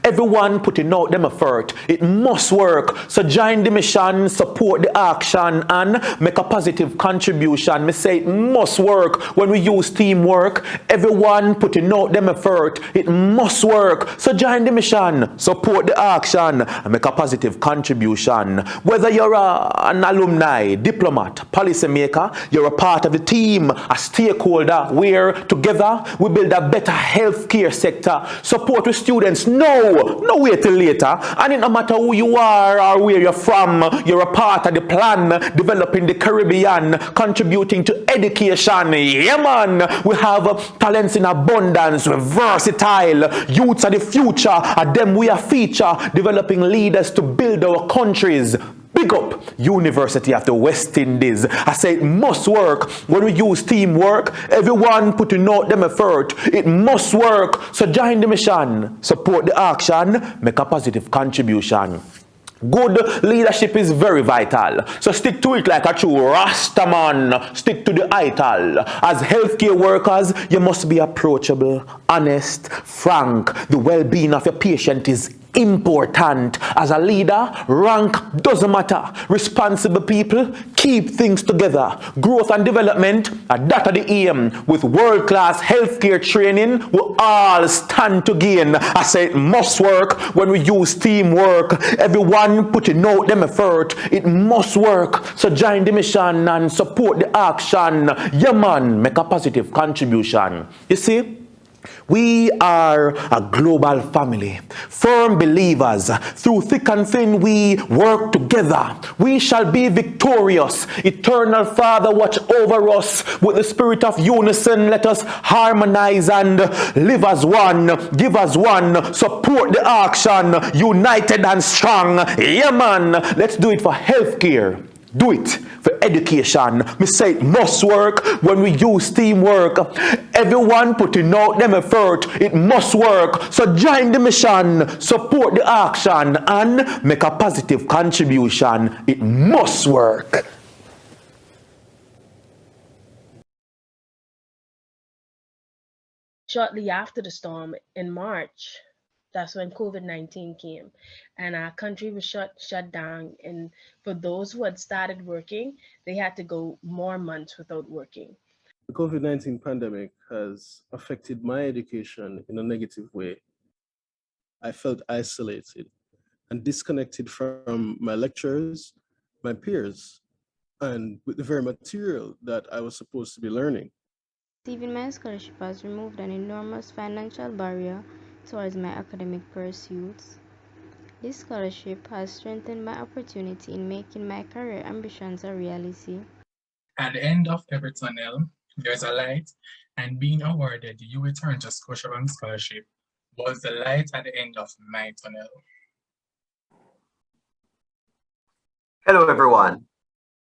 Everyone putting out them effort. It must work. So join the mission, support the action, and make a positive contribution. Me say it must work when we use teamwork. Everyone putting out them effort. It must work. So join the mission, support the action, and make a positive contribution. Whether you're an alumni, diplomat, policymaker, you're a part of the team, a stakeholder, where together we build a better healthcare sector. Support with students. No wait till later. And it no matter who you are or where you're from, you're a part of the plan, developing the Caribbean, contributing to education. Yeah, man. We have talents in abundance. We're versatile. Youths are the future. And them we are feature, developing leaders to build our countries. Big up University of the West Indies. I say it must work when we use teamwork. Everyone putting out them effort. It must work. So join the mission, support the action, make a positive contribution. Good leadership is very vital. So stick to it like a true Rastaman. Stick to the ital. As healthcare workers, you must be approachable, honest, frank. The well-being of your patient is important. As a leader, rank doesn't matter. Responsible people keep things together. Growth and development are that of the aim. With world-class healthcare training, we all stand to gain. I say it must work when we use teamwork. Everyone putting out them effort. It must work. So join the mission and support the action. Yeah, man, make a positive contribution. You see? We are a global family, firm believers. Through thick and thin, we work together. We shall be victorious. Eternal Father, watch over us. With the spirit of unison, let us harmonize and live as one. Give as one. Support the action. United and strong. Yeah, man. Let's do it for healthcare. Do it for education. Me say it must work when we use teamwork. Everyone putting out them effort. It must work. So join the mission, support the action, and make a positive contribution. It must work. Shortly after the storm in March, that's when COVID-19 came, and our country was shut down. And for those who had started working, they had to go more months without working. The COVID-19 pandemic has affected my education in a negative way. I felt isolated and disconnected from my lecturers, my peers, and with the very material that I was supposed to be learning. Receiving my scholarship has removed an enormous financial barrier towards my academic pursuits. This scholarship has strengthened my opportunity in making my career ambitions a reality. At the end of every tunnel, there's a light, and being awarded the U Return to Scotiabank Scholarship was the light at the end of my tunnel. Hello, everyone.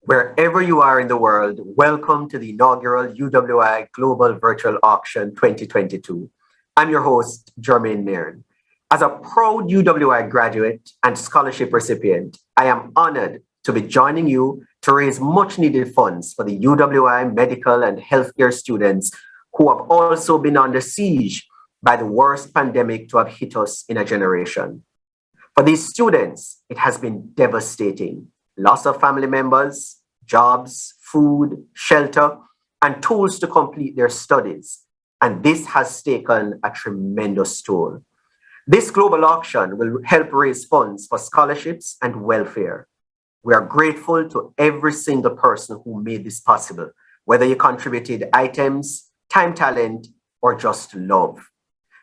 Wherever you are in the world, welcome to the inaugural UWI Global Virtual Auction 2022. I'm your host, Jermaine Nairn. As a proud UWI graduate and scholarship recipient, I am honored to be joining you to raise much needed funds for the UWI medical and healthcare students who have also been under siege by the worst pandemic to have hit us in a generation. For these students, it has been devastating. Loss of family members, jobs, food, shelter, and tools to complete their studies. And this has taken a tremendous toll. This global auction will help raise funds for scholarships and welfare. We are grateful to every single person who made this possible, whether you contributed items, time, talent, or just love.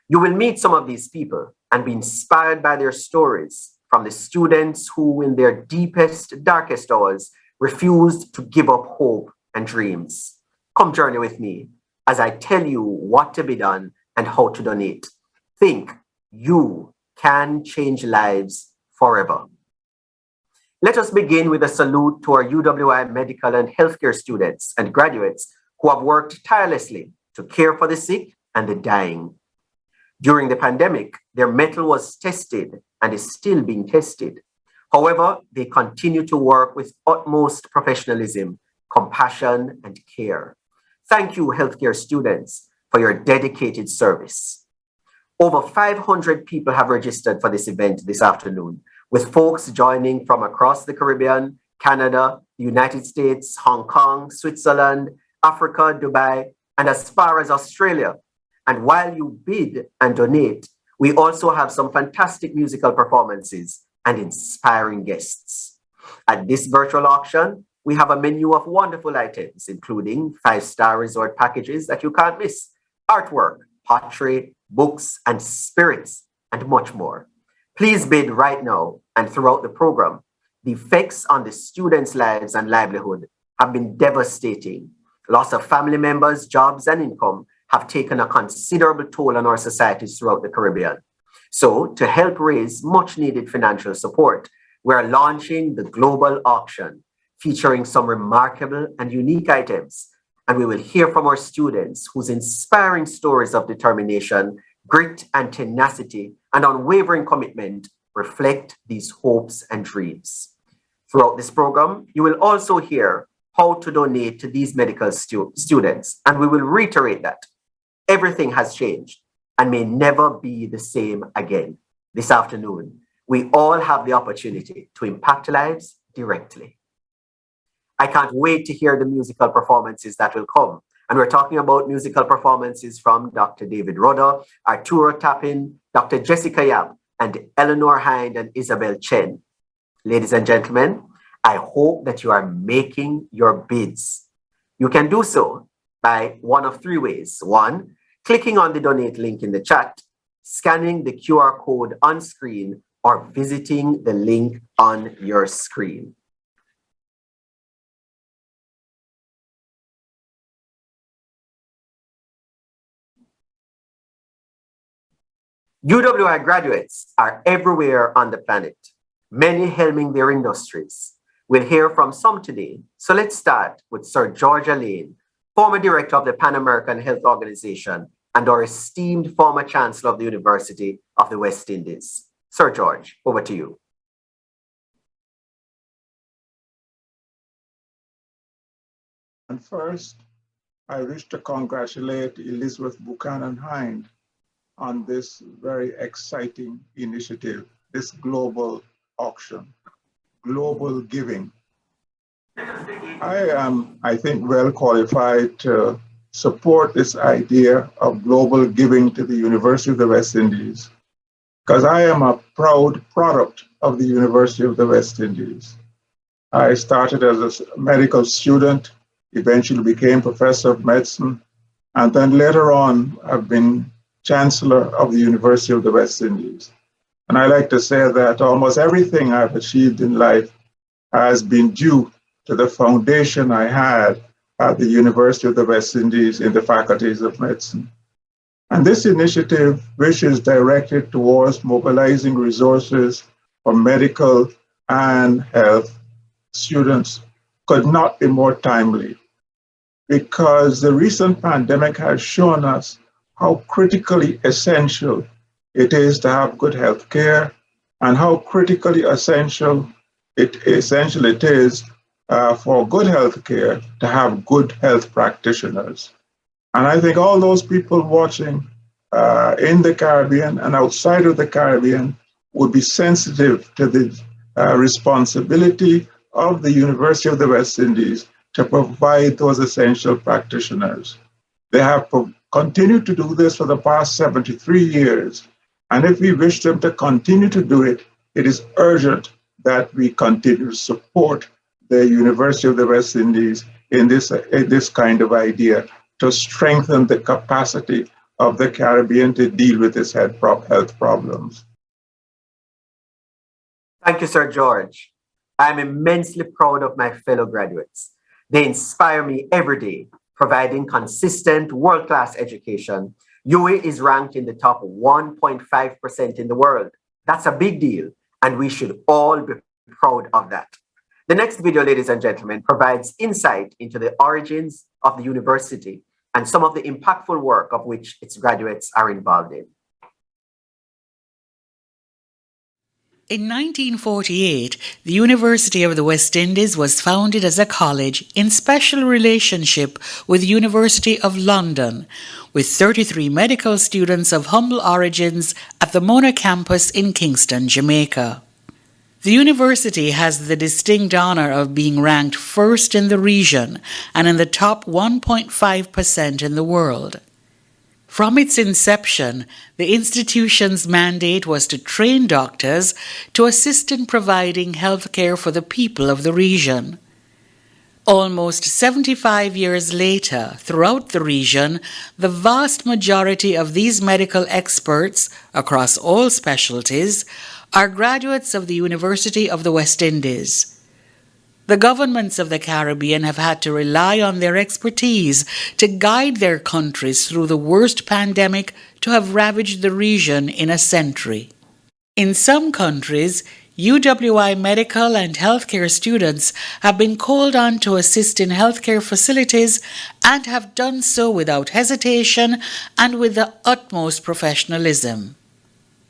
You will meet some of these people and be inspired by their stories, from the students who, in their deepest, darkest hours, refused to give up hope and dreams. Come journey with me as I tell you what to be done and how to donate. Think, you can change lives forever. Let us begin with a salute to our UWI medical and healthcare students and graduates who have worked tirelessly to care for the sick and the dying. During the pandemic, their mettle was tested and is still being tested. However, they continue to work with utmost professionalism, compassion, and care. Thank you, healthcare students, for your dedicated service. Over 500 people have registered for this event this afternoon, with folks joining from across the Caribbean, Canada, the United States, Hong Kong, Switzerland, Africa, Dubai, and as far as Australia. And while you bid and donate, we also have some fantastic musical performances and inspiring guests. At this virtual auction, we have a menu of wonderful items, including 5-star resort packages that you can't miss, artwork, pottery, books, and spirits, and much more. Please bid right now and throughout the program. The effects on the students' lives and livelihood have been devastating. Loss of family members, jobs, and income have taken a considerable toll on our societies throughout the Caribbean. So, to help raise much needed financial support, we are launching the global auction featuring some remarkable and unique items. And we will hear from our students whose inspiring stories of determination, grit, and tenacity, and unwavering commitment reflect these hopes and dreams. Throughout this program, you will also hear how to donate to these medical students, and we will reiterate that everything has changed and may never be the same again. This afternoon, we all have the opportunity to impact lives directly. I can't wait to hear the musical performances that will come. And we're talking about musical performances from Dr. David Rudder, Arturo Tapin, Dr. Jessica Yap, and Eleanor Hind and Isabel Chen. Ladies and gentlemen, I hope that you are making your bids. You can do so by one of 3 ways. 1, clicking on the donate link in the chat, scanning the QR code on screen, or visiting the link on your screen. UWI graduates are everywhere on the planet, many helming their industries. We'll hear from some today, so let's start with Sir George Lane, former director of the Pan American Health Organization and our esteemed former chancellor of the University of the West Indies. Sir George, over to you. And first, I wish to congratulate Elizabeth Buchanan Hind on this very exciting initiative, this global auction, global giving. I am, I think, well qualified to support this idea of global giving to the University of the West Indies, because I am a proud product of the University of the West Indies. I started as a medical student, eventually became professor of medicine, and then later on I've been Chancellor of the University of the West Indies. And I like to say that almost everything I've achieved in life has been due to the foundation I had at the University of the West Indies in the faculties of medicine. And this initiative, which is directed towards mobilizing resources for medical and health students, could not be more timely, because the recent pandemic has shown us how critically essential it is to have good health care, and how critically essential it is for good health care to have good health practitioners. And I think all those people watching in the Caribbean and outside of the Caribbean would be sensitive to the responsibility of the University of the West Indies to provide those essential practitioners. They have continued to do this for the past 73 years. And if we wish them to continue to do it, it is urgent that we continue to support the University of the West Indies in this kind of idea to strengthen the capacity of the Caribbean to deal with its health problems. Thank you, Sir George. I'm immensely proud of my fellow graduates. They inspire me every day, providing consistent world-class education. UWI is ranked in the top 1.5% in the world. That's a big deal, and we should all be proud of that. The next video, ladies and gentlemen, provides insight into the origins of the university and some of the impactful work of which its graduates are involved in. In 1948, the University of the West Indies was founded as a college in special relationship with the University of London, with 33 medical students of humble origins at the Mona campus in Kingston, Jamaica. The university has the distinct honor of being ranked first in the region and in the top 1.5% in the world. From its inception, the institution's mandate was to train doctors to assist in providing health care for the people of the region. Almost 75 years later, throughout the region, the vast majority of these medical experts, across all specialties, are graduates of the University of the West Indies. The governments of the Caribbean have had to rely on their expertise to guide their countries through the worst pandemic to have ravaged the region in a century. In some countries, UWI medical and healthcare students have been called on to assist in healthcare facilities and have done so without hesitation and with the utmost professionalism.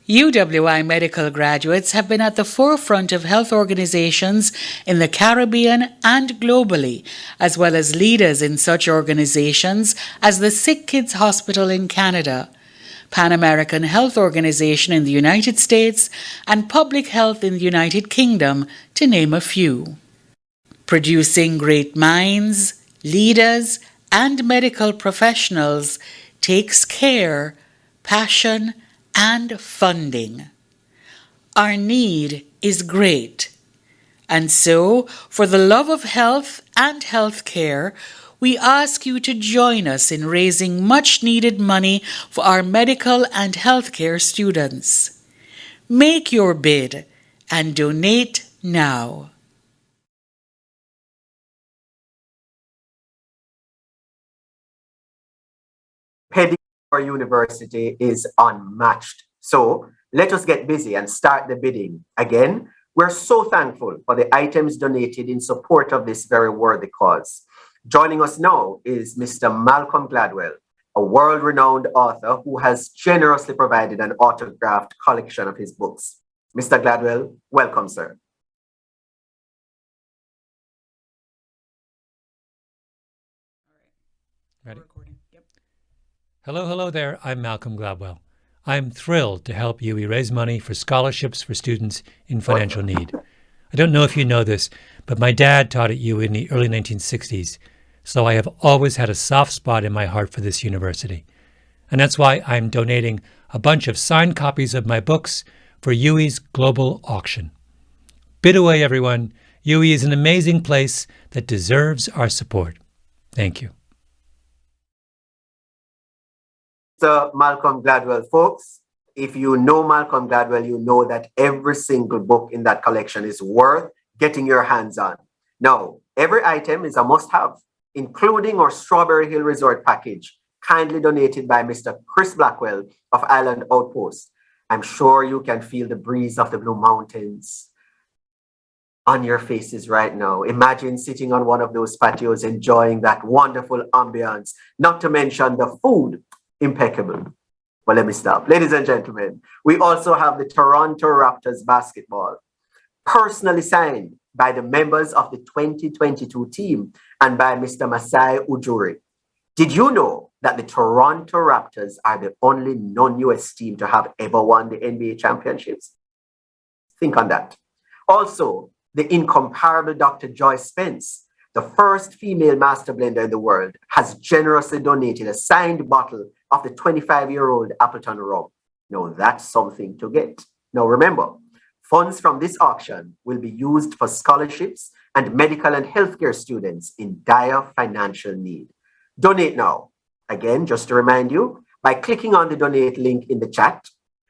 UWI medical graduates have been at the forefront of health organizations in the Caribbean and globally, as well as leaders in such organizations as the Sick Kids Hospital in Canada, Pan American Health Organization in the United States, and Public Health in the United Kingdom, to name a few. Producing great minds, leaders, and medical professionals takes care, passion, and funding. Our need is great. And so, for the love of health and health care, we ask you to join us in raising much needed money for our medical and healthcare students. Make your bid and donate now. Pedigree for university is unmatched. So let us get busy and start the bidding. Again, we're so thankful for the items donated in support of this very worthy cause. Joining us now is Mr. Malcolm Gladwell, a world-renowned author who has generously provided an autographed collection of his books. Mr. Gladwell, welcome, sir. Ready? Hello there. I'm Malcolm Gladwell. I'm thrilled to help UWI raise money for scholarships for students in financial need. I don't know if you know this, but my dad taught at UWI in the early 1960s, so I have always had a soft spot in my heart for this university. And that's why I'm donating a bunch of signed copies of my books for UWI's global auction. Bid away, everyone. UWI is an amazing place that deserves our support. Thank you. Mr. Malcolm Gladwell, folks, if you know Malcolm Gladwell, you know that every single book in that collection is worth getting your hands on. Now, every item is a must-have, including our Strawberry Hill Resort package, kindly donated by Mr. Chris Blackwell of Island Outpost. I'm sure you can feel the breeze of the Blue Mountains on your faces right now. Imagine sitting on one of those patios, enjoying that wonderful ambience, not to mention the food. Impeccable. Well, let me stop. Ladies and gentlemen, we also have the Toronto Raptors basketball, personally signed by the members of the 2022 team and by Mr. Masai Ujiri. Did you know that the Toronto Raptors are the only non-US team to have ever won the NBA championships? Think on that. Also, the incomparable Dr. Joy Spence, the first female master blender in the world, has generously donated a signed bottle of the 25-year-old Appleton rum. Now that's something to get. Now remember, funds from this auction will be used for scholarships and medical and healthcare students in dire financial need. Donate now. Again, just to remind you, by clicking on the donate link in the chat,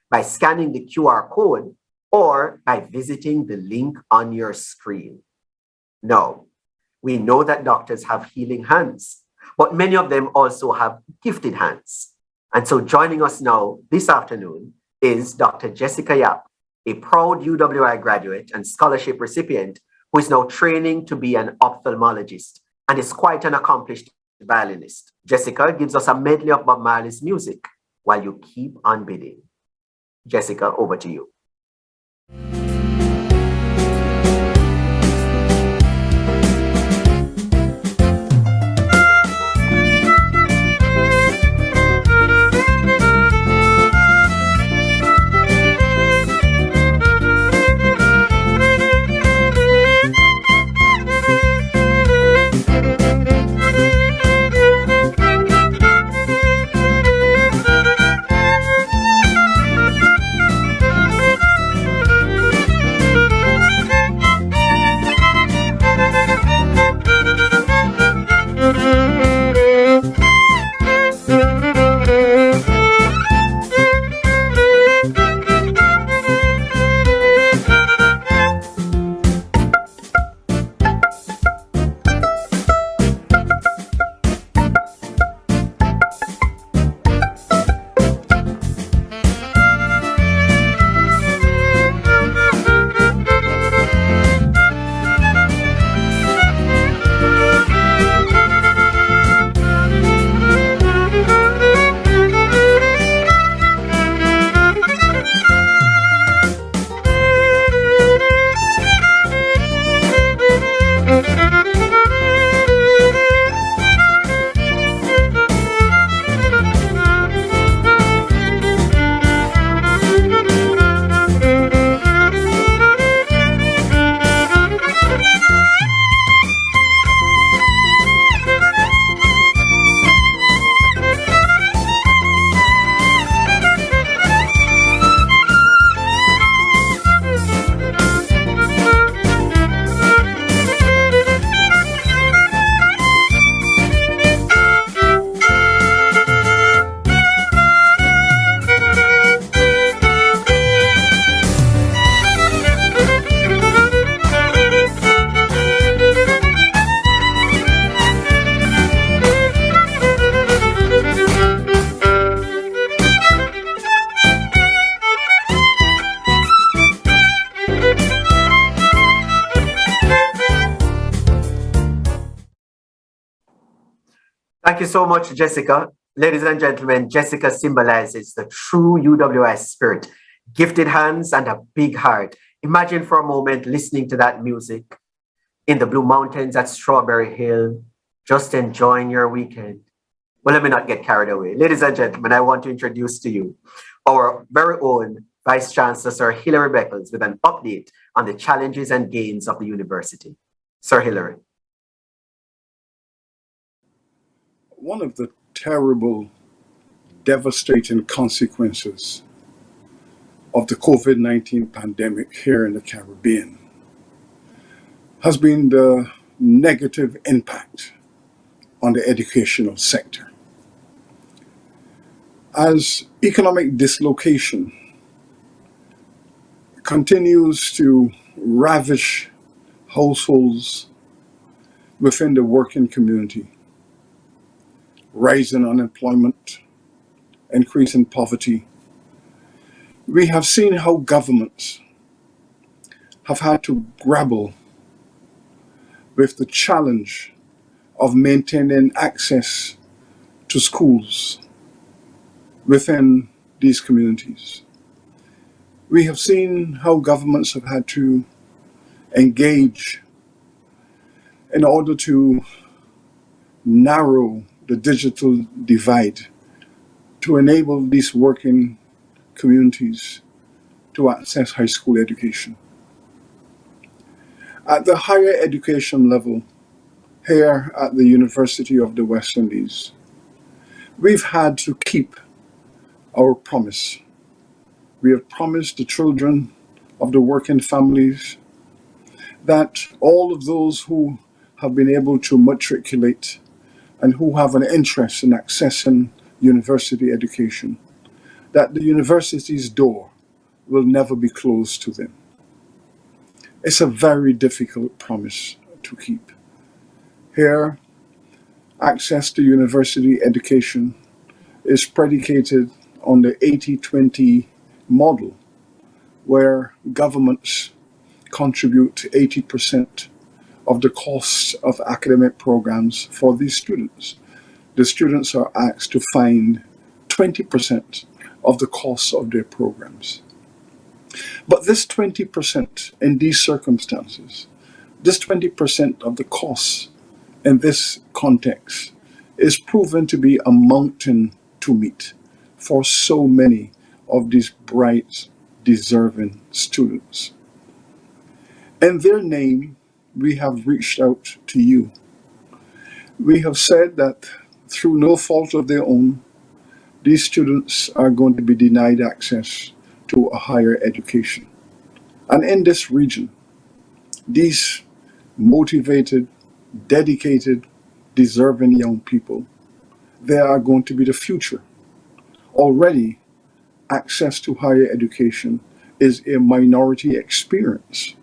by scanning the QR code, or by visiting the link on your screen. Now, we know that doctors have healing hands, but many of them also have gifted hands. And so joining us now this afternoon is Dr. Jessica Yap, a proud UWI graduate and scholarship recipient who is now training to be an ophthalmologist and is quite an accomplished violinist. Jessica gives us a medley of Bob Marley's music while you keep on bidding. Jessica, over to you. Thank you so much, Jessica. Ladies and gentlemen, Jessica symbolizes the true UWI spirit, gifted hands and a big heart. Imagine for a moment listening to that music in the Blue Mountains at Strawberry Hill, just enjoying your weekend. Well, let me not get carried away. Ladies and gentlemen, I want to introduce to you our very own Vice Chancellor, Sir Hilary Beckles, with an update on the challenges and gains of the university. Sir Hilary. One of the terrible, devastating consequences of the COVID-19 pandemic here in the Caribbean has been the negative impact on the educational sector. As economic dislocation continues to ravish households within the working community, rising unemployment, increasing poverty, we have seen how governments have had to grapple with the challenge of maintaining access to schools within these communities. We have seen how governments have had to engage in order to narrow the digital divide to enable these working communities to access high school education. At the higher education level, here at the University of the West Indies, we've had to keep our promise. We have promised the children of the working families that all of those who have been able to matriculate and who have an interest in accessing university education, that the university's door will never be closed to them. It's a very difficult promise to keep. Here, access to university education is predicated on the 80-20 model, where governments contribute to 80% of the costs of academic programs for these students. The students are asked to find 20% of the costs of their programs. But this 20% in these circumstances, this 20% of the costs in this context is proven to be a mountain to meet for so many of these bright, deserving students. In their name, we have reached out to you. We have said that through no fault of their own, these students are going to be denied access to a higher education. And in this region, these motivated, dedicated, deserving young people, they are going to be the future. Already, access to higher education is a minority experience,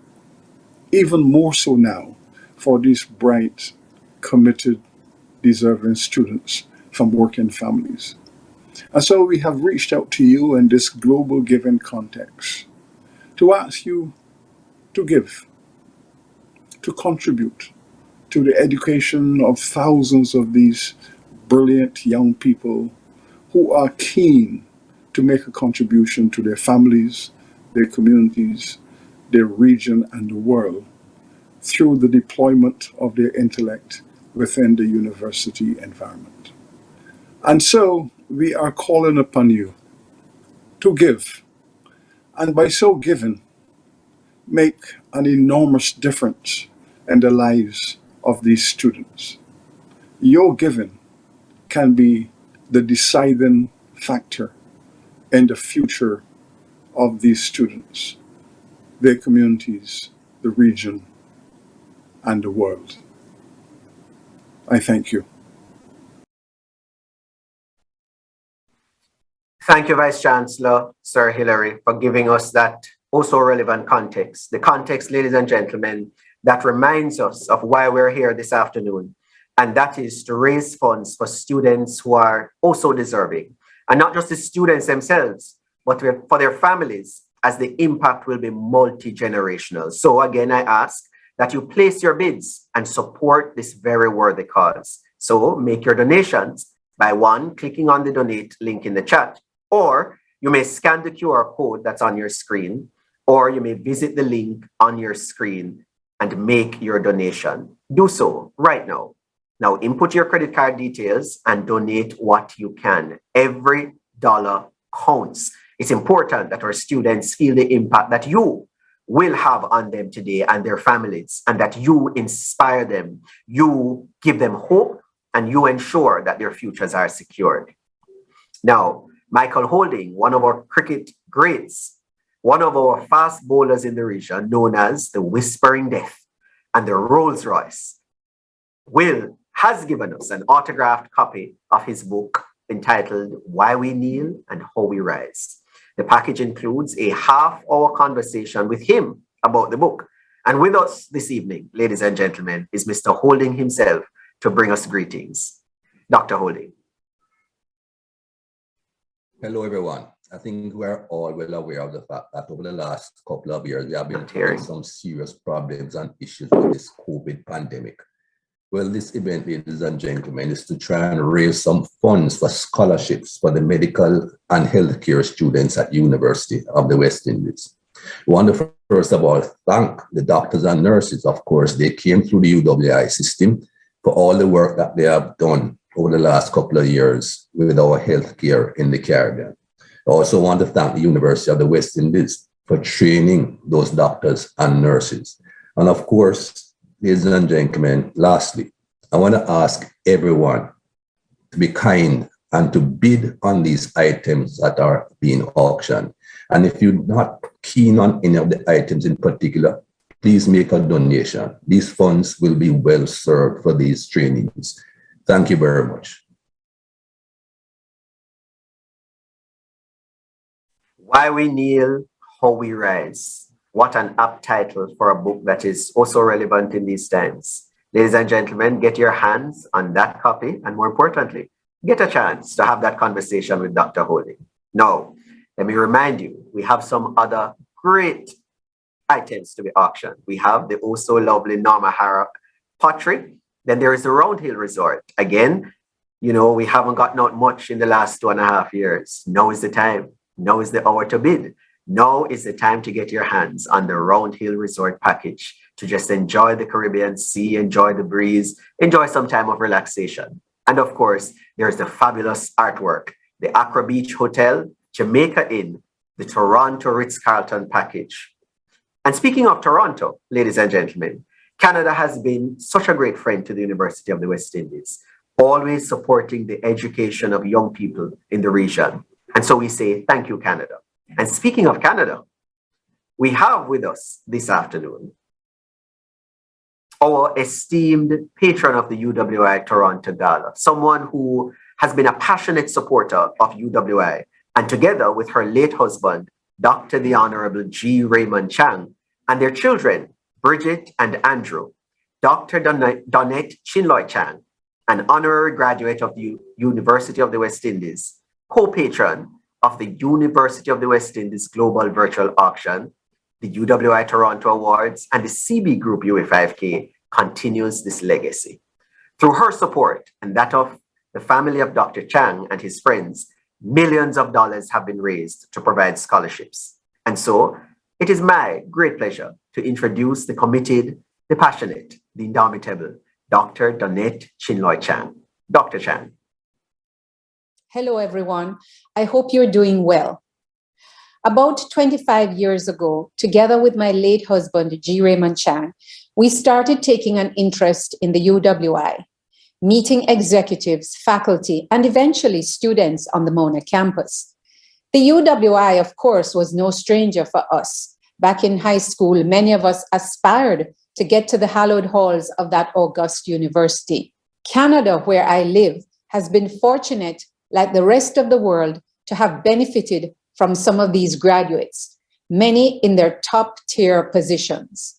even more so now for these bright, committed, deserving students from working families. And so we have reached out to you in this global giving context to ask you to give, to contribute to the education of thousands of these brilliant young people who are keen to make a contribution to their families, their communities, their region, and the world through the deployment of their intellect within the university environment. And so we are calling upon you to give, and by so giving, make an enormous difference in the lives of these students. Your giving can be the deciding factor in the future of these students, their communities, the region, and the world. I thank you. Thank you, Vice Chancellor, Sir Hilary, for giving us that also relevant context. The context, ladies and gentlemen, that reminds us of why we're here this afternoon. And that is to raise funds for students who are also deserving. And not just the students themselves, but for their families, as the impact will be multi-generational. So again, I ask that you place your bids and support this very worthy cause. So make your donations by one, clicking on the donate link in the chat, or you may scan the QR code that's on your screen, or you may visit the link on your screen and make your donation. Do so right now. Now input your credit card details and donate what you can. Every dollar counts. It's important that our students feel the impact that you will have on them today and their families, and that you inspire them, you give them hope, and you ensure that their futures are secured. Now, Michael Holding, one of our cricket greats, one of our fast bowlers in the region, known as the Whispering Death and the Rolls Royce, has given us an autographed copy of his book entitled Why We Kneel and How We Rise. The package includes a half-hour conversation with him about the book. And with us this evening, ladies and gentlemen, is Mr. Holding himself to bring us greetings. Dr. Holding. Hello, everyone. I think we're all well aware of the fact that over the last couple of years, we have been having some serious problems and issues with this COVID pandemic. Well, this event, ladies and gentlemen, is to try and raise some funds for scholarships for the medical and healthcare students at University of the West Indies. We want to first of all thank the doctors and nurses. Of course, they came through the UWI system for all the work that they have done over the last couple of years with our healthcare in the Caribbean. I also want to thank the University of the West Indies for training those doctors and nurses. And of course, ladies and gentlemen, lastly, I want to ask everyone to be kind and to bid on these items that are being auctioned. And if you're not keen on any of the items in particular, please make a donation. These funds will be well served for these trainings. Thank you very much. Why We Kneel, How We Rise. What an apt title for a book that is also relevant in these times. Ladies and gentlemen, get your hands on that copy, and more importantly, get a chance to have that conversation with Dr. Holding. Now, let me remind you, we have some other great items to be auctioned. We have the oh so lovely Norma Hara pottery. Then there is the Round Hill Resort. Again, you know, we haven't gotten out much in the last 2.5 years. Now is the time. Now is the hour to bid. Now is the time to get your hands on the Round Hill Resort package to just enjoy the Caribbean Sea, enjoy the breeze, enjoy some time of relaxation. And of course, there's the fabulous artwork, the Accra Beach Hotel, Jamaica Inn, the Toronto Ritz-Carlton package. And speaking of Toronto, ladies and gentlemen, Canada has been such a great friend to the University of the West Indies, always supporting the education of young people in the region. And so we say, thank you, Canada. And speaking of Canada, we have with us this afternoon our esteemed patron of the UWI Toronto Gala, someone who has been a passionate supporter of UWI, and together with her late husband, Dr. the Honorable G. Raymond Chang, and their children, Bridget and Andrew, Dr. Donette Chinloy Chang, an honorary graduate of the University of the West Indies, co-patron of the University of the West Indies Global Virtual Auction, the UWI Toronto Awards, and the CB Group UA5K continues this legacy. Through her support and that of the family of Dr. Chang and his friends, millions of dollars have been raised to provide scholarships. And so it is my great pleasure to introduce the committed, the passionate, the indomitable Dr. Donette Chinloy Chang. Dr. Chang. Hello, everyone. I hope you're doing well. About 25 years ago, together with my late husband, G. Raymond Chang, we started taking an interest in the UWI, meeting executives, faculty, and eventually students on the Mona campus. The UWI, of course, was no stranger for us. Back in high school, many of us aspired to get to the hallowed halls of that august university. Canada, where I live, has been fortunate, like the rest of the world, to have benefited from some of these graduates, many in their top-tier positions.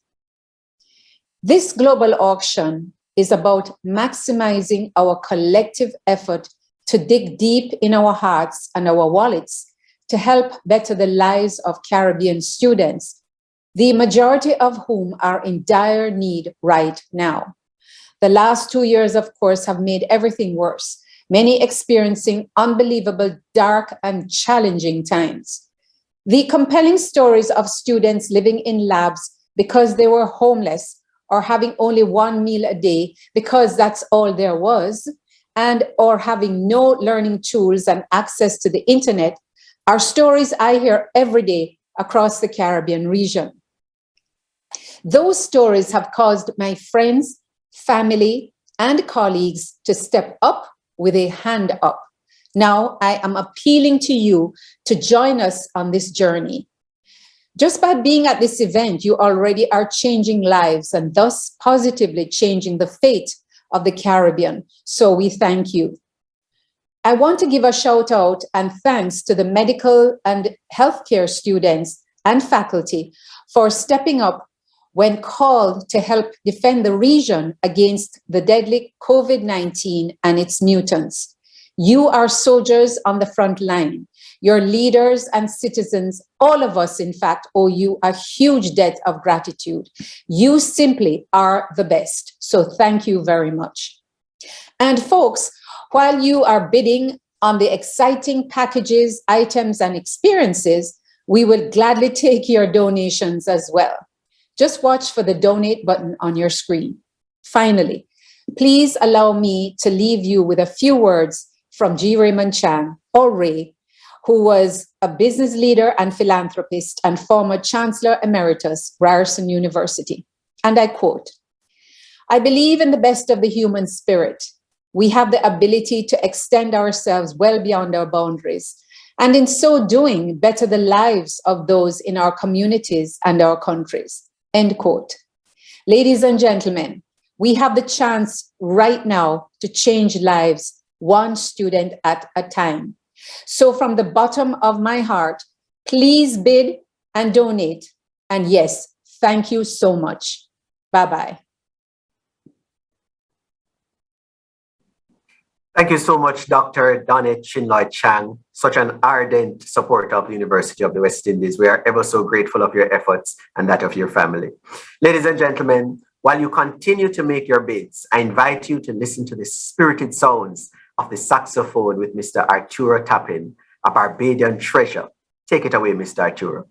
This global auction is about maximizing our collective effort to dig deep in our hearts and our wallets to help better the lives of Caribbean students, the majority of whom are in dire need right now. The last 2 years, of course, have made everything worse, many experiencing unbelievable, dark, and challenging times. The compelling stories of students living in labs because they were homeless or having only one meal a day because that's all there was, and or having no learning tools and access to the internet are stories I hear every day across the Caribbean region. Those stories have caused my friends, family, and colleagues to step up with a hand up. Now I am appealing to you to join us on this journey. Just by being at this event, you already are changing lives and thus positively changing the fate of the Caribbean. So we thank you. I want to give a shout out and thanks to the medical and healthcare students and faculty for stepping up when called to help defend the region against the deadly COVID-19 and its mutants. You are soldiers on the front line. Your leaders and citizens, all of us, in fact, owe you a huge debt of gratitude. You simply are the best. So thank you very much. And folks, while you are bidding on the exciting packages, items, and experiences, we will gladly take your donations as well. Just watch for the donate button on your screen. Finally, please allow me to leave you with a few words from G. Raymond Chan, or Ray, who was a business leader and philanthropist and former Chancellor Emeritus, Ryerson University. And I quote, "I believe in the best of the human spirit. We have the ability to extend ourselves well beyond our boundaries, and in so doing, better the lives of those in our communities and our countries." End quote. Ladies and gentlemen, we have the chance right now to change lives one student at a time. So from the bottom of my heart, please bid and donate. And yes, thank you so much. Bye-bye. Thank you so much, Dr. Donnet Chinloy Chang, such an ardent supporter of the University of the West Indies. We are ever so grateful of your efforts and that of your family. Ladies and gentlemen, while you continue to make your bids, I invite you to listen to the spirited sounds of the saxophone with Mr. Arturo Tapin, a Barbadian treasure. Take it away, Mr. Arturo.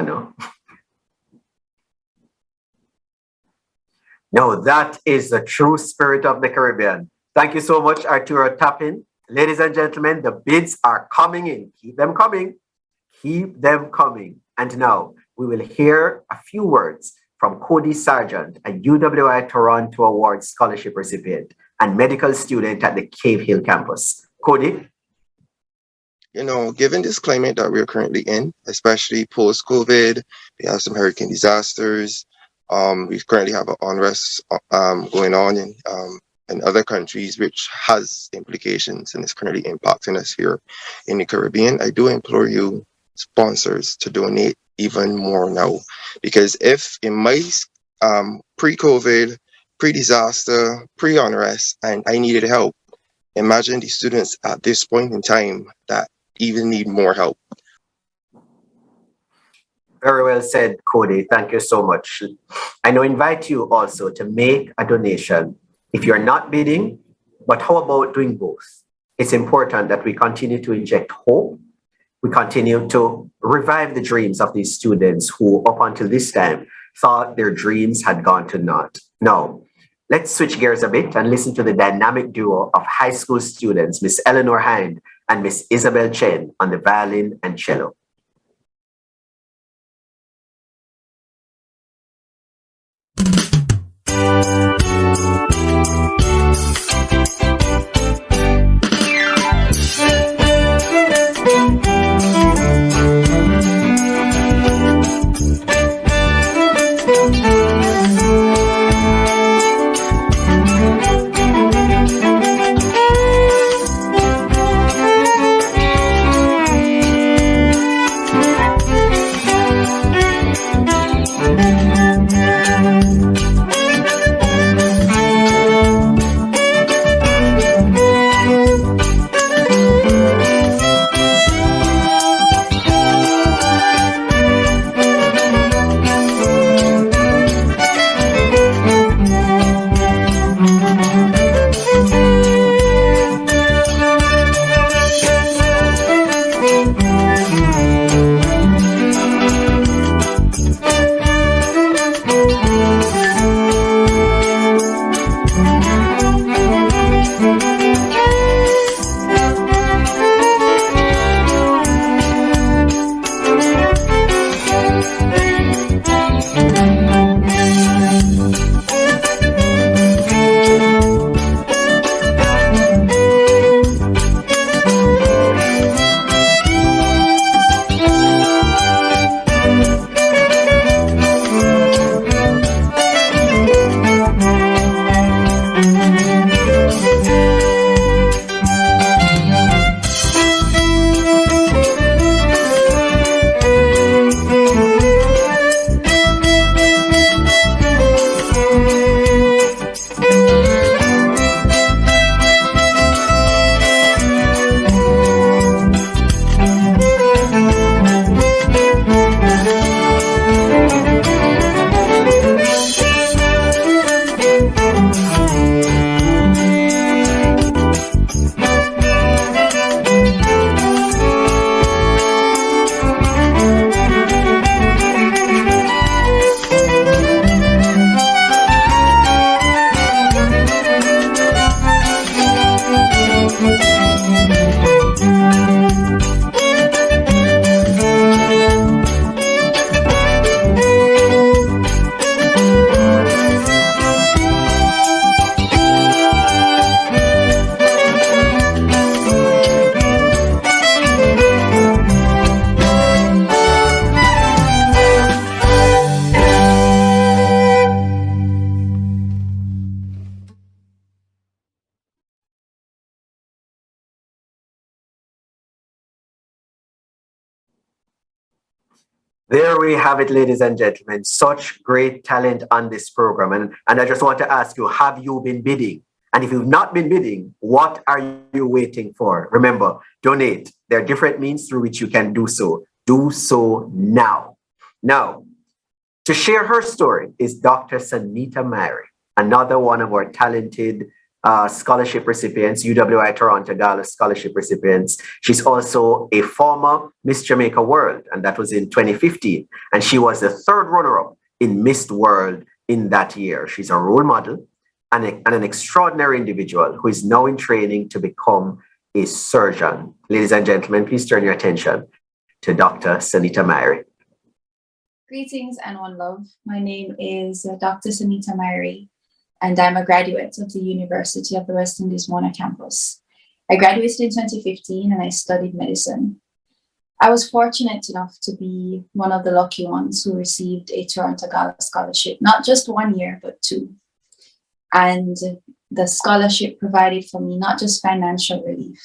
I know. No, that is the true spirit of the Caribbean. Thank you so much, Arturo Tapin. Ladies and gentlemen, the bids are coming in. Keep them coming. Keep them coming. And now we will hear a few words from Cody Sargent, a UWI Toronto Award Scholarship recipient and medical student at the Cave Hill campus. Cody? You know, given this climate that we're currently in, especially post-COVID, we have some hurricane disasters. We currently have an unrest going on in other countries, which has implications and is currently impacting us here in the Caribbean. I do implore you, sponsors, to donate even more now, because if in my pre-COVID, pre-disaster, pre-unrest, and I needed help, imagine the students at this point in time that even need more help. Very well said, Cody. Thank you so much. I now invite you also to make a donation. If you're not bidding, but how about doing both? It's important that we continue to inject hope. We continue to revive the dreams of these students who, up until this time, thought their dreams had gone to naught. Now, let's switch gears a bit and listen to the dynamic duo of high school students, Miss Eleanor Hind and Miss Isabel Chen on the violin and cello. There we have it, ladies and gentlemen. Such great talent on this program. And I just want to ask you, have you been bidding? And if you've not been bidding, what are you waiting for? Remember, donate. There are different means through which you can do so. Do so now. Now, to share her story is Dr. Sanita Myrie, another one of our talented scholarship recipients, UWI Toronto Gala scholarship recipients. She's also a former Miss Jamaica World, and that was in 2015. And she was the third runner-up in Miss World in that year. She's a role model and an extraordinary individual who is now in training to become a surgeon. Ladies and gentlemen, please turn your attention to Dr. Sanita Myrie. Greetings and one love. My name is Dr. Sanita Myrie, and I'm a graduate of the University of the West Indies Mona campus. I graduated in 2015 and I studied medicine. I was fortunate enough to be one of the lucky ones who received a Toronto Gala scholarship, not just 1 year, but 2. And the scholarship provided for me not just financial relief.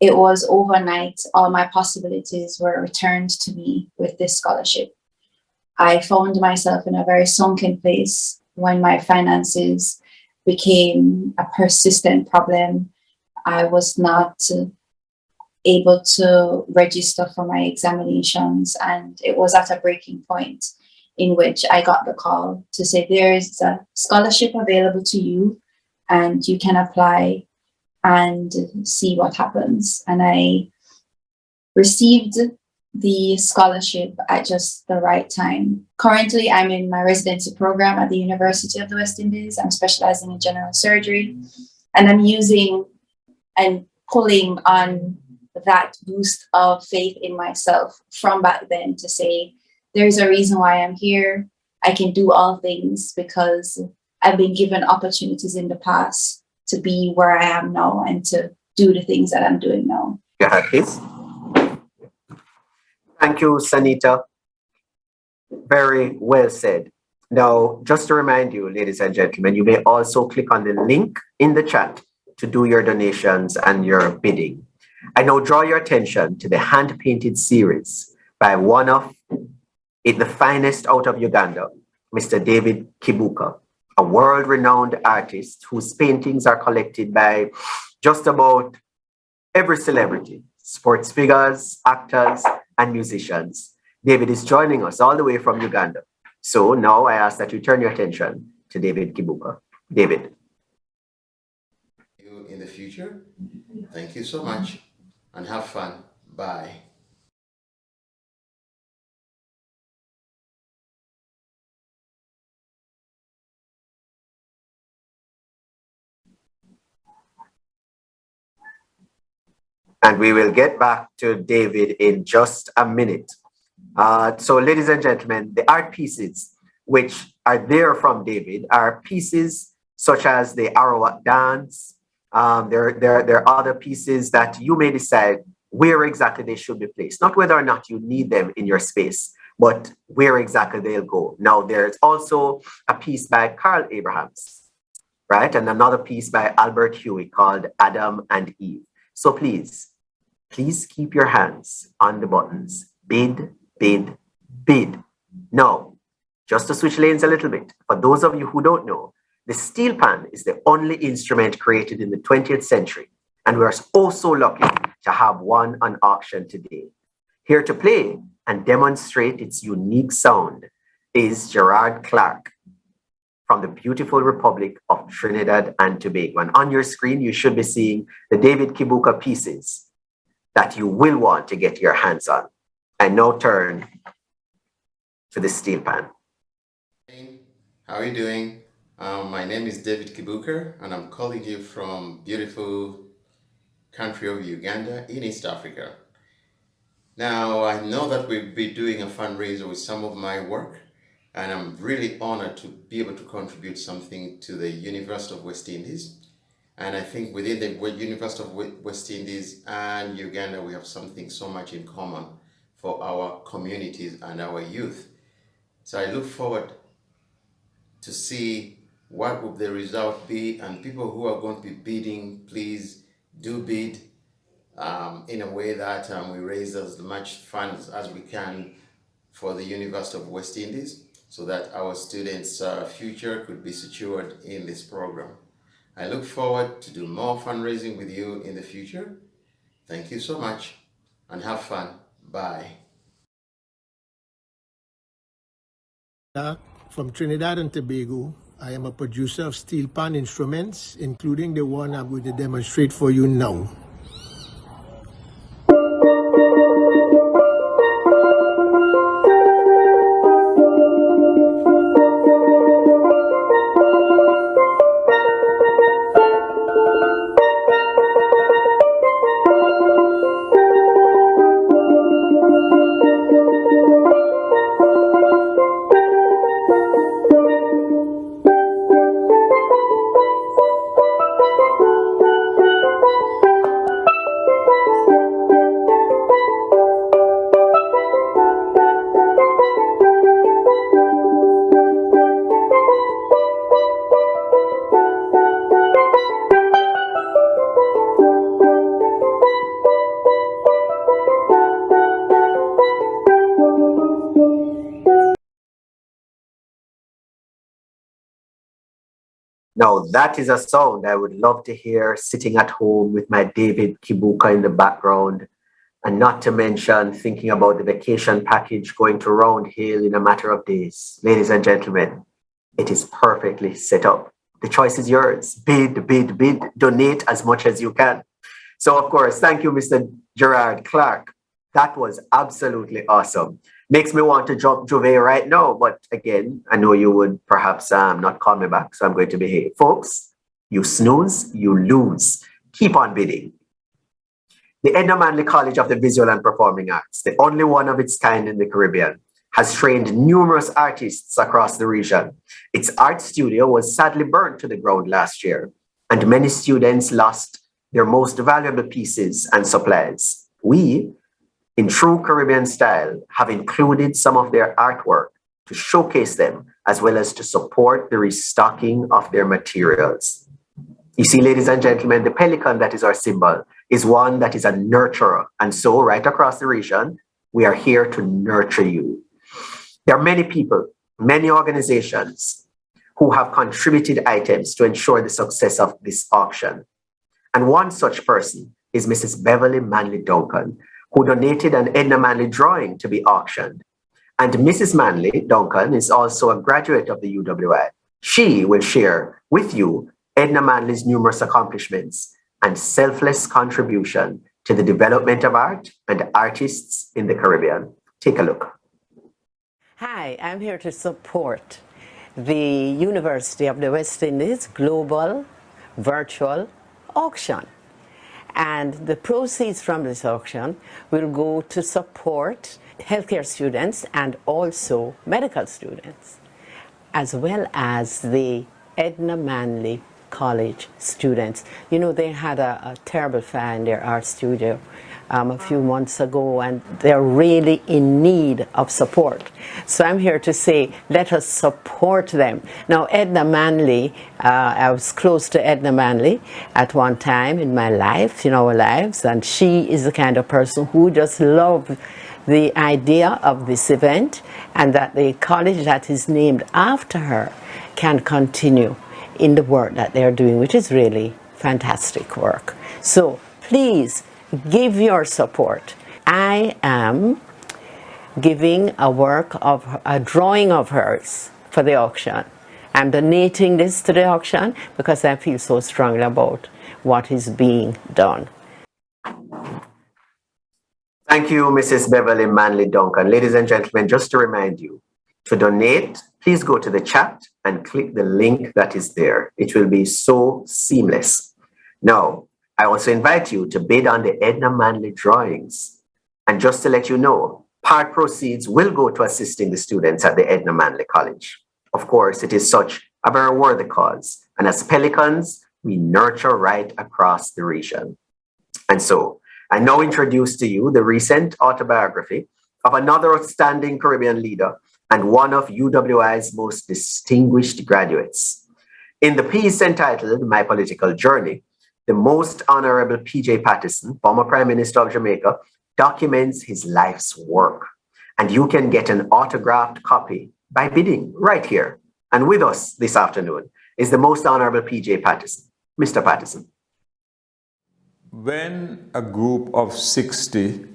It was overnight, all my possibilities were returned to me with this scholarship. I found myself in a very sunken place when my finances became a persistent problem. I was not able to register for my examinations, and it was at a breaking point in which I got the call to say there is a scholarship available to you and you can apply and see what happens. And I received the scholarship at just the right time. Currently, I'm in my residency program at the University of the West Indies. I'm specializing in general surgery, and I'm using and pulling on that boost of faith in myself from back then to say, there's a reason why I'm here. I can do all things because I've been given opportunities in the past to be where I am now and to do the things that I'm doing now. Yeah, please. Thank you, Sanita. Very well said. Now, just to remind you, ladies and gentlemen, you may also click on the link in the chat to do your donations and your bidding. I now draw your attention to the hand-painted series by one of the finest out of Uganda, Mr. David Kibuka, a world-renowned artist whose paintings are collected by just about every celebrity, sports figures, actors, and musicians. David is joining us all the way from Uganda. So now I ask that you turn your attention to David Kibuka. David. In the future. Thank you so much and have fun. Bye. And we will get back to David in just a minute. So, ladies and gentlemen, the art pieces which are there from David are pieces such as the Arawak dance. There are other pieces that you may decide where exactly they should be placed, not whether or not you need them in your space, but where exactly they'll go. Now, there's also a piece by Carl Abrahams, right? And another piece by Albert Huey called Adam and Eve. So please keep your hands on the buttons. Bid, bid, bid. Now, just to switch lanes a little bit, for those of you who don't know, the steel pan is the only instrument created in the 20th century, and we are so lucky to have one on auction today. Here to play and demonstrate its unique sound is Gerard Clark from the beautiful Republic of Trinidad and Tobago. And on your screen, you should be seeing the David Kibuka pieces that you will want to get your hands on. I now turn to the steel pan. How are you doing? My name is David Kibuka, and I'm calling you from beautiful country of Uganda in East Africa. Now, I know that we'll be doing a fundraiser with some of my work, and I'm really honored to be able to contribute something to the University of West Indies. And I think within the University of West Indies and Uganda, we have something so much in common for our communities and our youth. So I look forward to see what would the result be, and people who are going to be bidding, please do bid in a way that we raise as much funds as we can for the University of West Indies so that our students' future could be secured in this program. I look forward to do more fundraising with you in the future. Thank you so much and have fun. Bye. From Trinidad and Tobago, I am a producer of steel pan instruments, including the one I'm going to demonstrate for you now. Now, that is a sound I would love to hear sitting at home with my David Kibuka in the background, and not to mention thinking about the vacation package going to Round Hill in a matter of days. Ladies and gentlemen, it is perfectly set up. The choice is yours. Bid, bid, bid, donate as much as you can. So, of course, thank you, Mr. Gerard Clark. That was absolutely awesome. Makes me want to jump Juve right now, but again, I know you would perhaps not call me back, so I'm going to behave. Folks, you snooze, you lose. Keep on bidding. The Edna Manley College of the Visual and Performing Arts, the only one of its kind in the Caribbean, has trained numerous artists across the region. Its art studio was sadly burnt to the ground last year, and many students lost their most valuable pieces and supplies. We, in true Caribbean style, have included some of their artwork to showcase them, as well as to support the restocking of their materials. You see, ladies and gentlemen, the pelican that is our symbol is one that is a nurturer. And so right across the region, we are here to nurture you. There are many people, many organizations who have contributed items to ensure the success of this auction. And one such person is Mrs. Beverly Manley Duncan, who donated an Edna Manley drawing to be auctioned. And Mrs. Manley Duncan is also a graduate of the UWI. She will share with you Edna Manley's numerous accomplishments and selfless contribution to the development of art and artists in the Caribbean. Take a look. Hi, I'm here to support the University of the West Indies Global Virtual Auction. And the proceeds from this auction will go to support healthcare students and also medical students, as well as the Edna Manley College students. You know, they had a terrible fire in their art studio a few months ago, and they're really in need of support. So I'm here to say, let us support them. Now, Edna Manley, I was close to Edna Manley at one time in my life, in our lives, and she is the kind of person who just loved the idea of this event, and that the college that is named after her can continue in the work that they're doing, which is really fantastic work. So please give your support. I am giving a drawing of hers for the auction. I'm donating this to the auction because I feel so strongly about what is being done. Thank you, Mrs. Beverly Manley Duncan. Ladies and gentlemen, just to remind you, to donate, please go to the chat and click the link that is there. It will be so seamless. Now, I also invite you to bid on the Edna Manley drawings. And just to let you know, part proceeds will go to assisting the students at the Edna Manley College. Of course, it is such a very worthy cause. And as Pelicans, we nurture right across the region. And so, I now introduce to you the recent autobiography of another outstanding Caribbean leader and one of UWI's most distinguished graduates. In the piece entitled My Political Journey, the Most Honorable P.J. Patterson, former Prime Minister of Jamaica, documents his life's work. And you can get an autographed copy by bidding right here. And with us this afternoon is the Most Honorable P.J. Patterson. Mr. Patterson. When a group of 60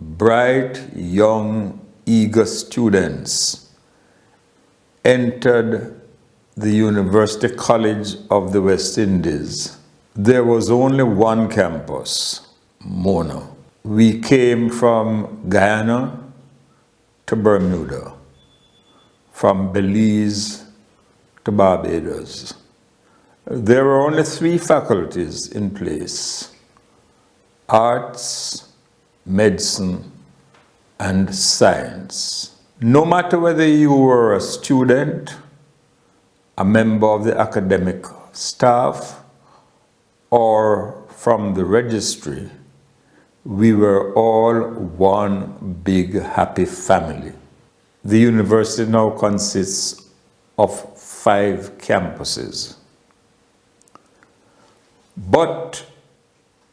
bright, young, eager students entered the University College of the West Indies, there was only one campus, Mona. We came from Guyana to Bermuda, from Belize to Barbados. There were only 3 faculties in place: arts, medicine, and science. No matter whether you were a student, a member of the academic staff, or from the registry, we were all one big happy family. The university now consists of 5 campuses. But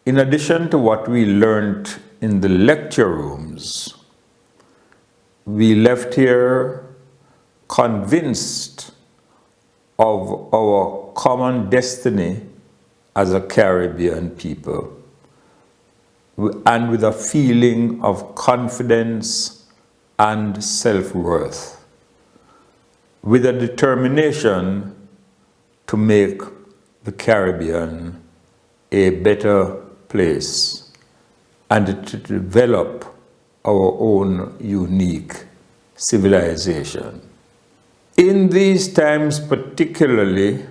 in addition to what we learned in the lecture rooms, we left here convinced of our common destiny as a Caribbean people, and with a feeling of confidence and self-worth, with a determination to make the Caribbean a better place and to develop our own unique civilization. In these times particularly,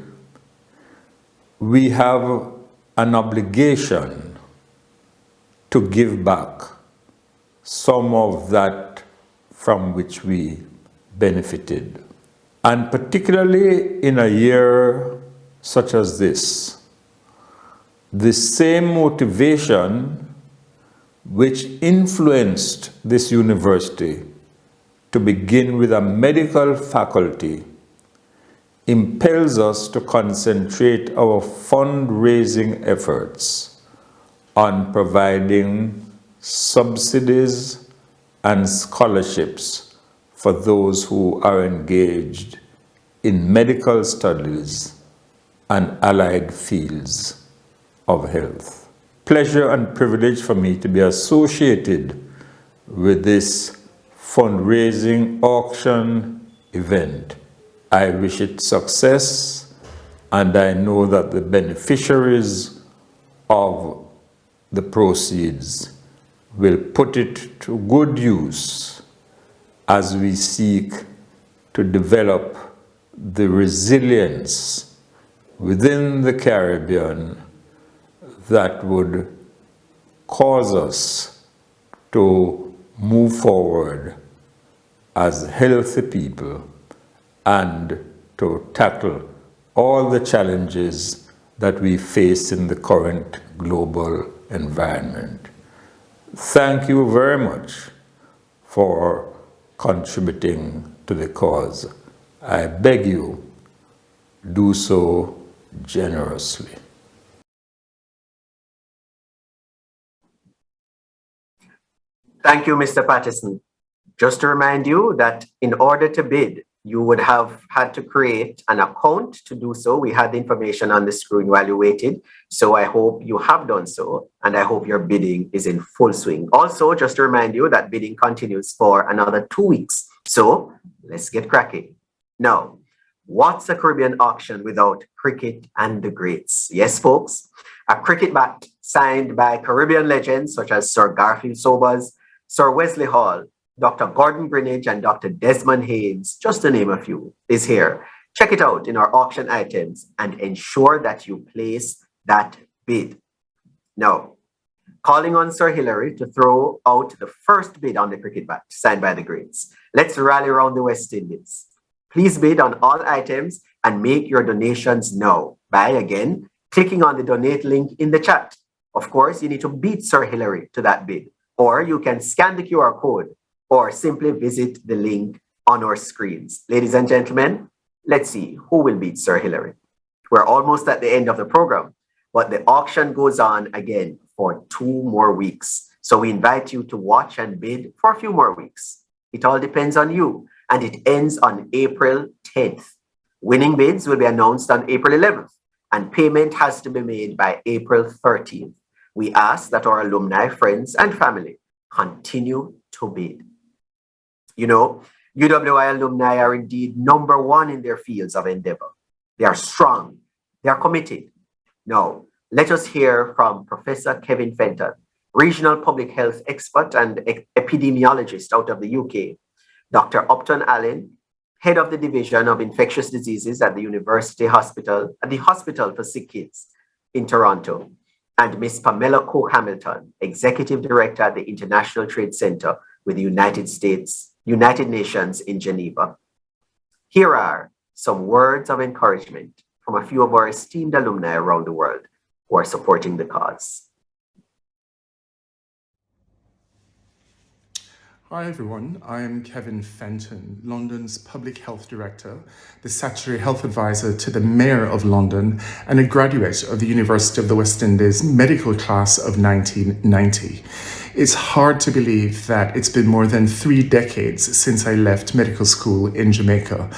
we have an obligation to give back some of that from which we benefited. And particularly in a year such as this, the same motivation which influenced this university to begin with a medical faculty impels us to concentrate our fundraising efforts on providing subsidies and scholarships for those who are engaged in medical studies and allied fields of health. Pleasure and privilege for me to be associated with this fundraising auction event. I wish it success, and I know that the beneficiaries of the proceeds will put it to good use as we seek to develop the resilience within the Caribbean that would cause us to move forward as healthy people and to tackle all the challenges that we face in the current global environment. Thank you very much for contributing to the cause. I beg you, do so generously. Thank you, Mr. Patterson. Just to remind you that in order to bid, you would have had to create an account to do so. We had the information on the screen while you waited. So I hope you have done so, and I hope your bidding is in full swing. Also, just to remind you that bidding continues for another 2 weeks. So let's get cracking. Now, what's a Caribbean auction without cricket and the greats? Yes, folks, a cricket bat signed by Caribbean legends such as Sir Garfield Sobers, Sir Wesley Hall, Dr. Gordon Greenidge, and Dr. Desmond Haynes, just to name a few, is here. Check it out in our auction items and ensure that you place that bid. Now, calling on Sir Hilary to throw out the first bid on the cricket bat signed by the greats. Let's rally around the West Indies. Please bid on all items and make your donations now by, again, clicking on the donate link in the chat. Of course, you need to beat Sir Hilary to that bid, or you can scan the QR code or simply visit the link on our screens. Ladies and gentlemen, let's see who will beat Sir Hilary. We're almost at the end of the program, but the auction goes on again for 2 more weeks. So we invite you to watch and bid for a few more weeks. It all depends on you, and it ends on April 10th. Winning bids will be announced on April 11th, and payment has to be made by April 13th. We ask that our alumni, friends, and family continue to bid. You know, UWI alumni are indeed #1 in their fields of endeavor. They are strong. They are committed. Now, let us hear from Professor Kevin Fenton, regional public health expert and epidemiologist out of the UK, Dr. Upton Allen, head of the Division of Infectious Diseases at the University Hospital, at the Hospital for Sick Kids in Toronto, and Ms. Pamela Cook Hamilton, Executive Director at the International Trade Center with the United Nations in Geneva. Here are some words of encouragement from a few of our esteemed alumni around the world who are supporting the cause. Hi everyone, I'm Kevin Fenton, London's Public Health Director, the Statutory Health Advisor to the Mayor of London, and a graduate of the University of the West Indies medical class of 1990. It's hard to believe that it's been more than 3 decades since I left medical school in Jamaica,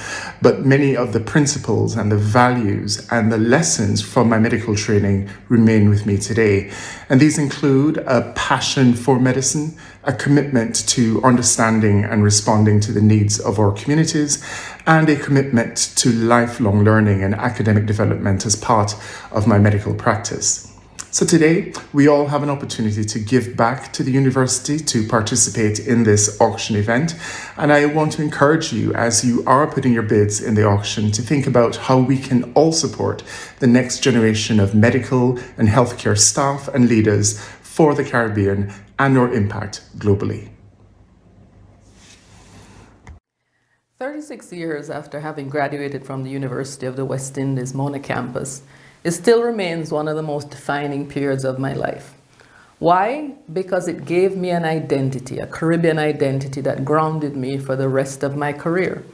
but many of the principles and the values and the lessons from my medical training remain with me today. And these include a passion for medicine, a commitment to understanding and responding to the needs of our communities, and a commitment to lifelong learning and academic development as part of my medical practice. So today, we all have an opportunity to give back to the university to participate in this auction event. And I want to encourage you, as you are putting your bids in the auction, to think about how we can all support the next generation of medical and healthcare staff and leaders for the Caribbean and our impact globally. 36 years after having graduated from the University of the West Indies Mona campus, it still remains one of the most defining periods of my life. Why? Because it gave me an identity, a Caribbean identity that grounded me for the rest of my career.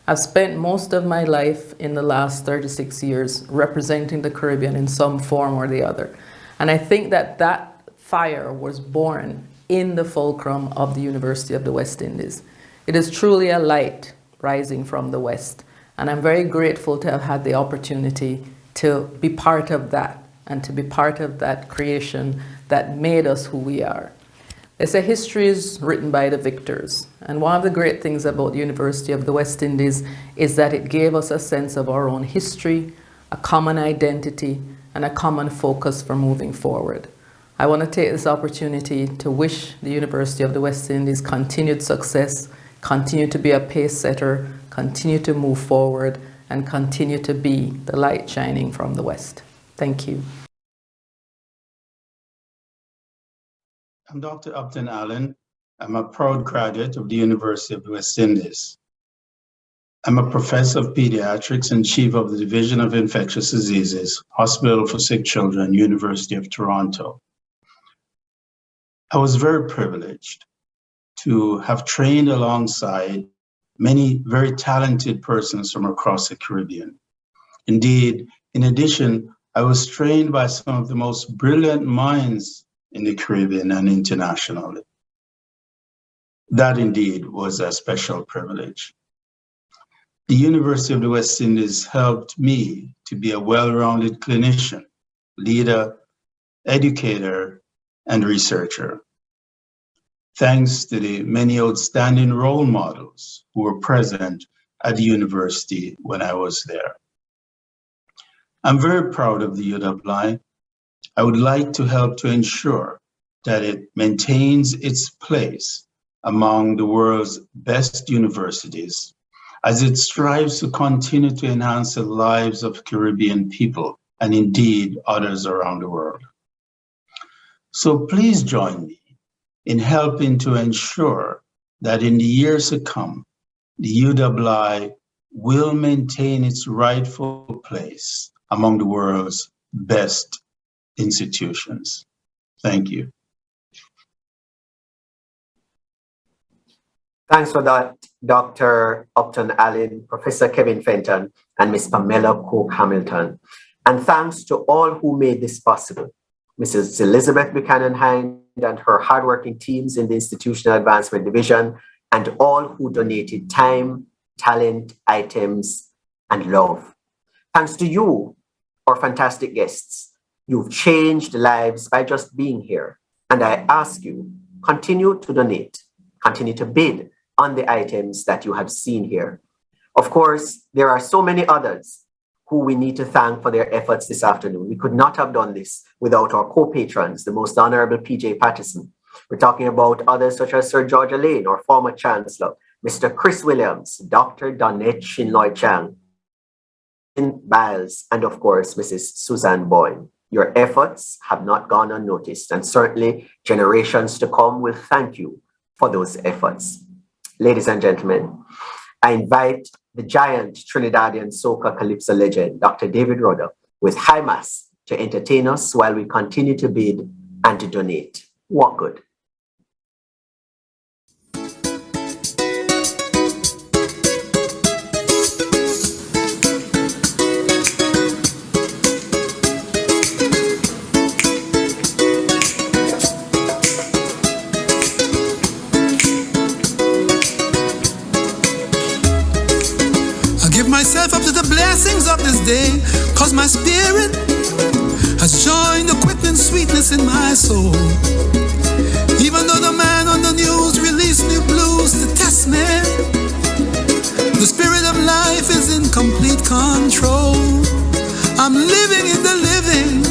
I've spent most of my life in the last 36 years representing the Caribbean in some form or the other. And I think that that fire was born in the fulcrum of the University of the West Indies. It is truly a light rising from the West. And I'm very grateful to have had the opportunity to be part of that and to be part of that creation that made us who we are. They say history is written by the victors. And one of the great things about the University of the West Indies is that it gave us a sense of our own history, a common identity, and a common focus for moving forward. I want to take this opportunity to wish the University of the West Indies continued success, continue to be a pace setter, continue to move forward, and continue to be the light shining from the West. Thank you. I'm Dr. Upton Allen. I'm a proud graduate of the University of the West Indies. I'm a professor of pediatrics and chief of the Division of Infectious Diseases, Hospital for Sick Children, University of Toronto. I was very privileged to have trained alongside many very talented persons from across the Caribbean. Indeed, in addition, I was trained by some of the most brilliant minds in the Caribbean and internationally. That indeed was a special privilege. The University of the West Indies helped me to be a well-rounded clinician, leader, educator, and researcher. Thanks to the many outstanding role models who were present at the university when I was there. I'm very proud of the UWI. I would like to help to ensure that it maintains its place among the world's best universities as it strives to continue to enhance the lives of Caribbean people and indeed others around the world. So please join me in helping to ensure that in the years to come, the UWI will maintain its rightful place among the world's best institutions. Thank you. Thanks for that, Dr. Upton Allen, Professor Kevin Fenton, and Ms. Pamela Cook Hamilton. And thanks to all who made this possible. Mrs. Elizabeth Buchanan Hind and her hardworking teams in the Institutional Advancement Division, and all who donated time, talent, items, and love. Thanks to you, our fantastic guests. You've changed lives by just being here. And I ask you, continue to donate, continue to bid on the items that you have seen here. Of course, there are so many others who we need to thank for their efforts this afternoon. We could not have done this without our co-patrons, the Most Honorable P.J. Patterson. We're talking about others such as Sir George Lane, our former Chancellor, Mr. Chris Williams, Dr. Donette Shinloy Chang, Biles, and of course, Mrs. Suzanne Boyne. Your efforts have not gone unnoticed, and certainly generations to come will thank you for those efforts. Ladies and gentlemen, I invite the giant Trinidadian soca calypso legend, Dr. David Rudder, with High Mass to entertain us while we continue to bid and to donate. What good? Myself up to the blessings of this day, cause my spirit has joined the quickening sweetness in my soul. Even though the man on the news released new blues to test me, the spirit of life is in complete control. I'm living in the living.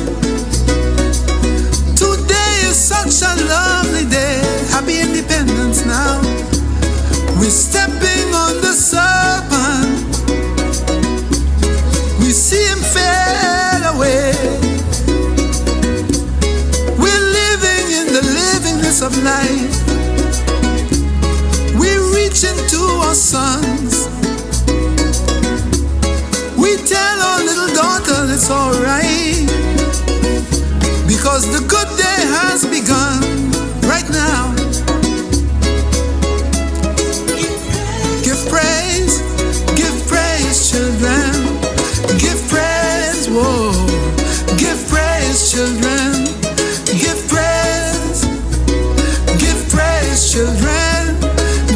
Today is such a lovely day. Happy independence now. We're stepping on the serpent. We see him fade away. We're living in the livingness of life. We reach into our sons. We tell our little daughter it's alright, because the good day has begun right now. Give praise, children. Give praise, whoa. Give praise, children. Give praise. Give praise, children.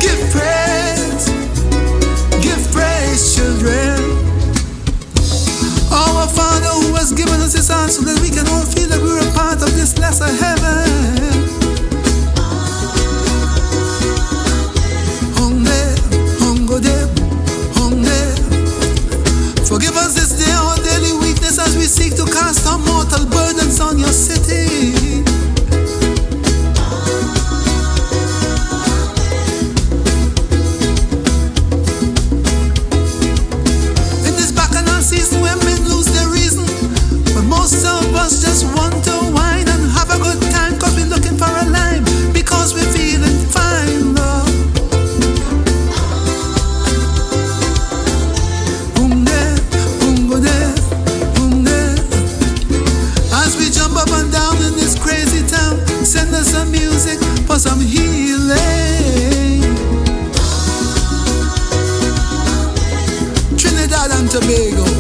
Give praise. Give praise, children. Our Father who has given us His Son so that we can all feel that we're a part of this lesser heaven. Forgive us this day our daily weakness as we seek to cast our mortal burdens on your city. In this bacchanal season where men lose their reason, but most of us just want to whine and have a good time, cause we're looking for a lime, because we're feeling fine, Lord. As we jump up and down in this crazy town, send us some music for some healing. Trinidad and Tobago.